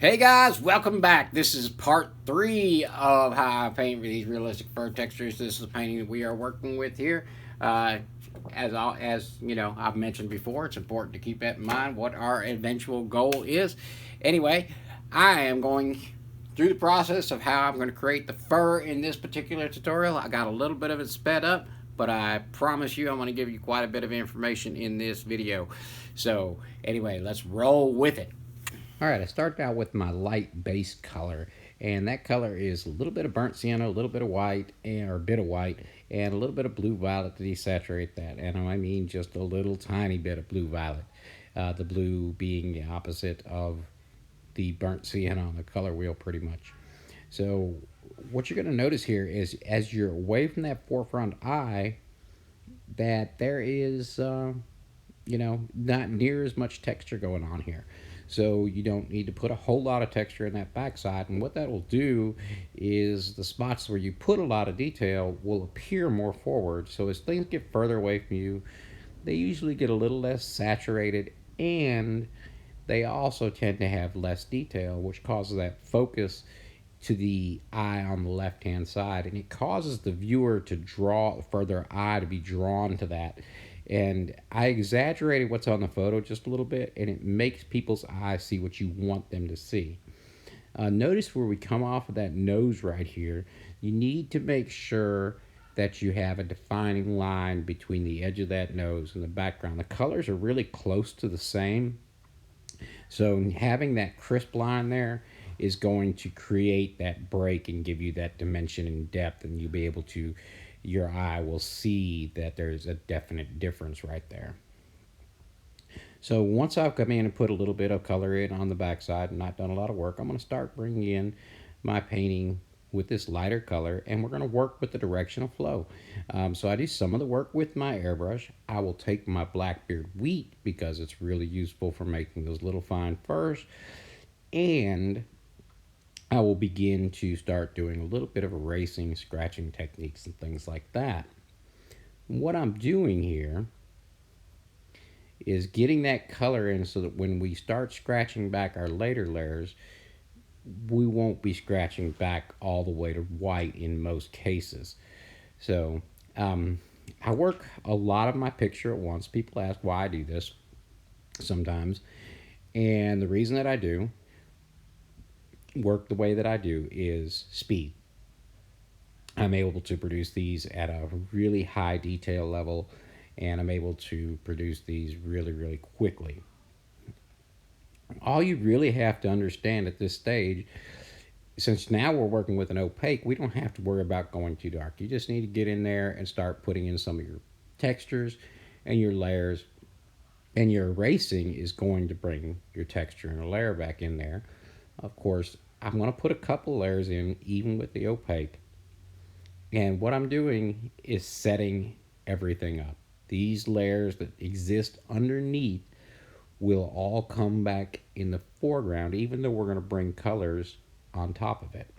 Hey guys, welcome back. This is part 3 of how I paint with these realistic fur textures. This is the painting that we are working with here. As you know, I've mentioned before, it's important to keep that in mind what our eventual goal is. Anyway, I am going through the process of how I'm going to create the fur in this particular tutorial. I got a little bit of it sped up, but I promise you I'm going to give you quite a bit of information in this video. So anyway, let's roll with it. All right, I started out with my light base color, and that color is a little bit of burnt sienna, a little bit of white, or a bit of white, and a little bit of blue violet to desaturate that. And I mean just a little tiny bit of blue violet. The blue being the opposite of the burnt sienna on the color wheel, pretty much. So what you're going to notice here is as you're away from that forefront eye, that there is, not near as much texture going on here. So you don't need to put a whole lot of texture in that backside. And what that will do is the spots where you put a lot of detail will appear more forward. So as things get further away from you, they usually get a little less saturated, and they also tend to have less detail, which causes that focus to the eye on the left hand side, and it causes the viewer to draw further eye to be drawn to that. And I exaggerated what's on the photo just a little bit, and it makes people's eyes see what you want them to see. Notice where we come off of that nose right here, you need to make sure that you have a defining line between the edge of that nose and the background. The colors are really close to the same, so having that crisp line there is going to create that break and give you that dimension and depth, and you'll be able to, your eye will see that there's a definite difference right there. So once I've come in and put a little bit of color in on the backside and not done a lot of work, I'm going to start bringing in my painting with this lighter color, and we're going to work with the directional flow. So I do some of the work with my airbrush. I will take my Blackbeard wheat because it's really useful for making those little fine furs, and I will begin to start doing a little bit of erasing, scratching techniques and things like that. What I'm doing here is getting that color in so that when we start scratching back our later layers, we won't be scratching back all the way to white in most cases. So I work a lot of my picture at once. People ask why I do this sometimes, and the reason that I do work the way that I do is speed. I'm able to produce these at a really high detail level, and I'm able to produce these really, really quickly. All you really have to understand at this stage, since now we're working with an opaque, we don't have to worry about going too dark. You just need to get in there and start putting in some of your textures and your layers, and your erasing is going to bring your texture and layer back in there. Of course, I'm going to put a couple layers in, even with the opaque. And what I'm doing is setting everything up. These layers that exist underneath will all come back in the foreground, even though we're going to bring colors on top of it.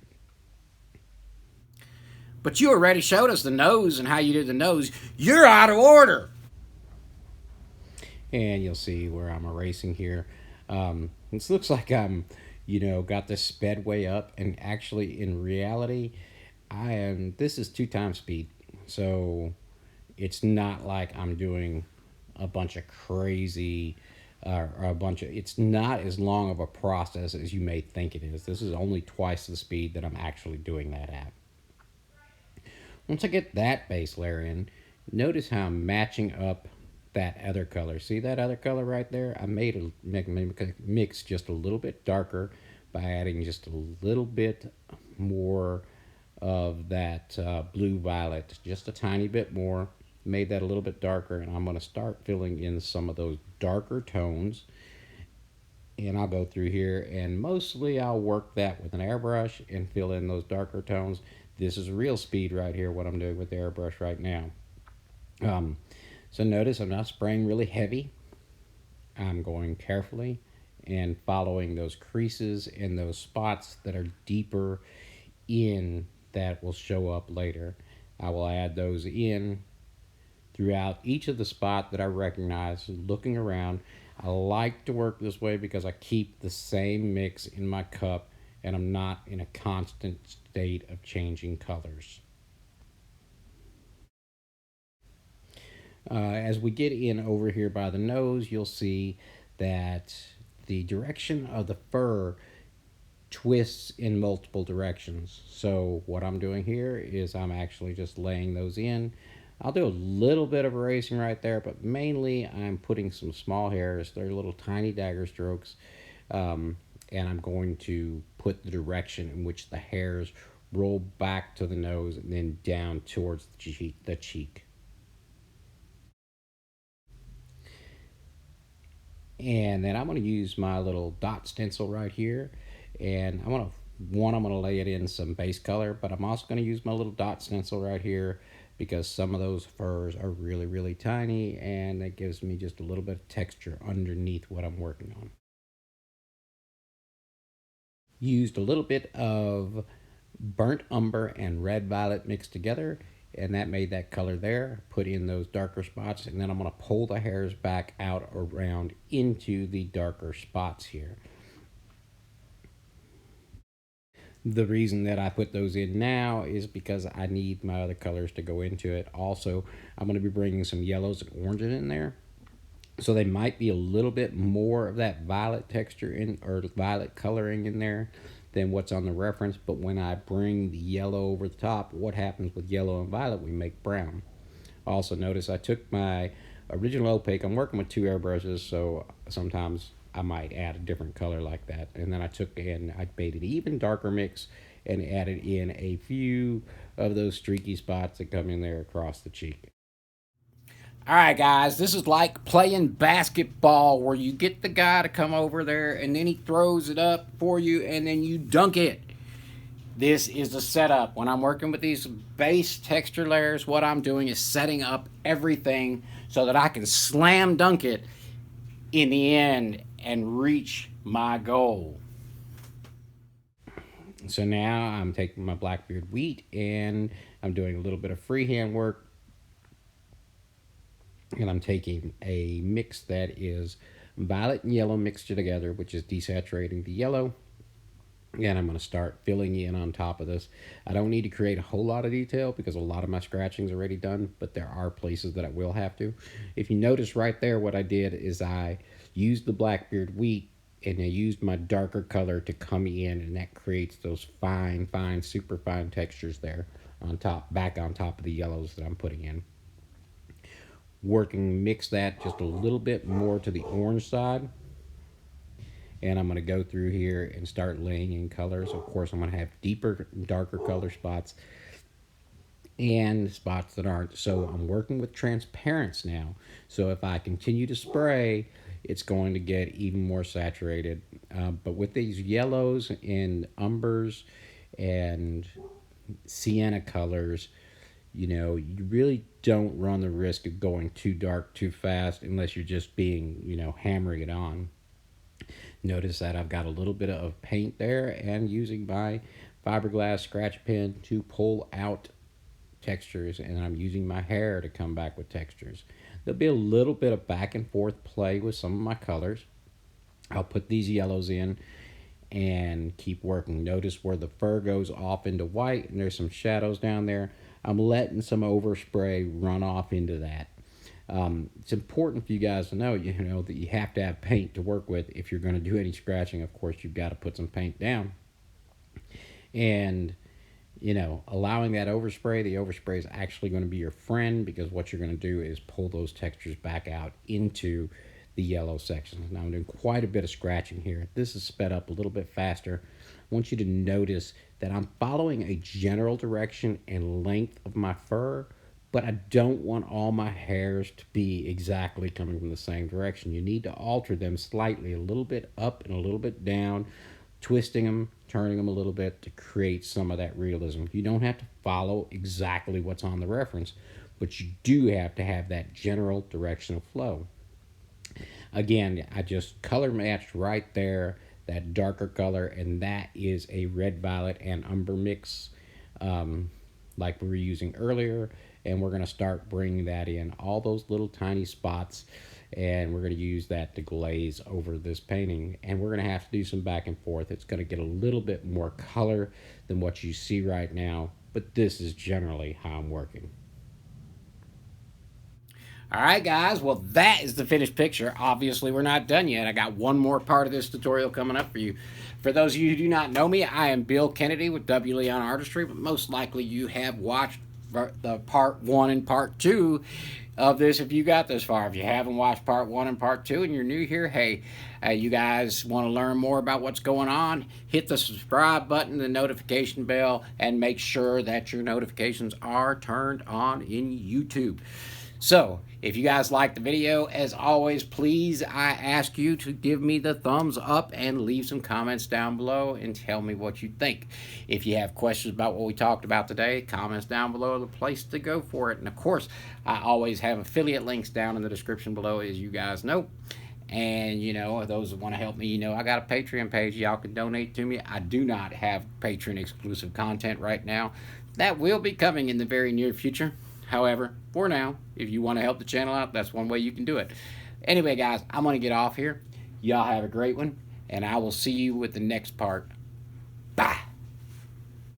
But you already showed us the nose and how you did the nose. You're out of order. And you'll see where I'm erasing here. This looks like I'm, got this sped way up, and actually in reality, this is 2 times speed. So it's not like I'm doing a bunch of crazy, it's not as long of a process as you may think it is. This is only twice the speed that I'm actually doing that at. Once I get that base layer in, notice how I'm matching up that other color. See that other color right there? I made a mix just a little bit darker by adding just a little bit more of that blue violet, just a tiny bit more. Made that a little bit darker, and I'm going to start filling in some of those darker tones. And I'll go through here, and mostly I'll work that with an airbrush and fill in those darker tones. This is real speed right here, what I'm doing with the airbrush right now. So notice I'm not spraying really heavy. I'm going carefully and following those creases and those spots that are deeper in that will show up later. I will add those in throughout each of the spot that I recognize. Looking around, I like to work this way because I keep the same mix in my cup and I'm not in a constant state of changing colors. As we get in over here by the nose, you'll see that the direction of the fur twists in multiple directions. So what I'm doing here is I'm actually just laying those in. I'll do a little bit of erasing right there, but mainly I'm putting some small hairs. They're little tiny dagger strokes. And I'm going to put the direction in which the hairs roll back to the nose and then down towards the cheek. And then I'm going to use my little dot stencil right here, and I'm going to lay it in some base color, but I'm also going to use my little dot stencil right here because some of those furs are really tiny, and that gives me just a little bit of texture underneath what I'm working on. Used a little bit of burnt umber and red violet mixed together, and that made that color there. Put in those darker spots, and then I'm going to pull the hairs back out around into the darker spots here. The reason that I put those in now is because I need my other colors to go into it. Also, I'm going to be bringing some yellows and oranges in there, so they might be a little bit more of that violet texture in, or violet coloring in there, than what's on the reference. But when I bring the yellow over the top, what happens with yellow and violet? We make brown. Also notice I took my original opaque. I'm working with two airbrushes, so sometimes I might add a different color like that. And then I made an even darker mix and added in a few of those streaky spots that come in there across the cheek. All right, guys, this is like playing basketball where you get the guy to come over there and then he throws it up for you and then you dunk it. This is the setup. When I'm working with these base texture layers, what I'm doing is setting up everything so that I can slam dunk it in the end and reach my goal. So now I'm taking my Blackbeard wheat and I'm doing a little bit of freehand work, and I'm taking a mix that is violet and yellow mixed together, which is desaturating the yellow, and I'm going to start filling in on top of this. I don't need to create a whole lot of detail because a lot of my scratching is already done, but there are places that I will have to. If you notice right there, what I did is I used the Blackbeard wheat and I used my darker color to come in, and that creates those fine, super fine textures there on top, back on top of the yellows that I'm putting in. Mix that just a little bit more to the orange side, and I'm going to go through here and start laying in colors. Of course, I'm going to have deeper, darker color spots and spots that aren't. So I'm working with transparents now. So if I continue to spray, it's going to get even more saturated. But with these yellows and umbers and sienna colors, you really don't run the risk of going too dark too fast unless you're just being, hammering it on. Notice that I've got a little bit of paint there and using my fiberglass scratch pen to pull out textures, and I'm using my hair to come back with textures. There'll be a little bit of back and forth play with some of my colors. I'll put these yellows in and keep working. Notice where the fur goes off into white and there's some shadows down there. I'm letting some overspray run off into that. It's important for you guys to know, that you have to have paint to work with. If you're going to do any scratching, of course, you've got to put some paint down. And, allowing that overspray, the overspray is actually going to be your friend, because what you're going to do is pull those textures back out into the yellow sections. Now I'm doing quite a bit of scratching here. This is sped up a little bit faster. I want you to notice that I'm following a general direction and length of my fur, but I don't want all my hairs to be exactly coming from the same direction. You need to alter them slightly, a little bit up and a little bit down, twisting them, turning them a little bit to create some of that realism. You don't have to follow exactly what's on the reference, but you do have to have that general direction of flow. Again, I just color matched right there, that darker color, and that is a red, violet, and umber mix like we were using earlier. And we're going to start bringing that in, all those little tiny spots. and we're going to use that to glaze over this painting, and we're going to have to do some back and forth. It's going to get a little bit more color than what you see right now, but this is generally how I'm working. All right, guys. Well, that is the finished picture. Obviously, we're not done yet. I got one more part of this tutorial coming up for you. For those of you who do not know me, I am Bill Kennedy with W. Leon Artistry, but most likely you have watched the part 1 and part 2 of this if you got this far. If you haven't watched part 1 and part 2 and you're new here, hey, you guys want to learn more about what's going on, hit the subscribe button, the notification bell, and make sure that your notifications are turned on in YouTube. So, if you guys like the video, as always, please, I ask you to give me the thumbs up and leave some comments down below and tell me what you think. If you have questions about what we talked about today, comments down below are the place to go for it. And of course, I always have affiliate links down in the description below, as you guys know. And, you know, those that want to help me, you know, I got a Patreon page. Y'all can donate to me. I do not have Patreon exclusive content right now. That will be coming in the very near future. However, for now, if you want to help the channel out, that's one way you can do it. Anyway, guys, I'm going to get off here. Y'all have a great one, and I will see you with the next part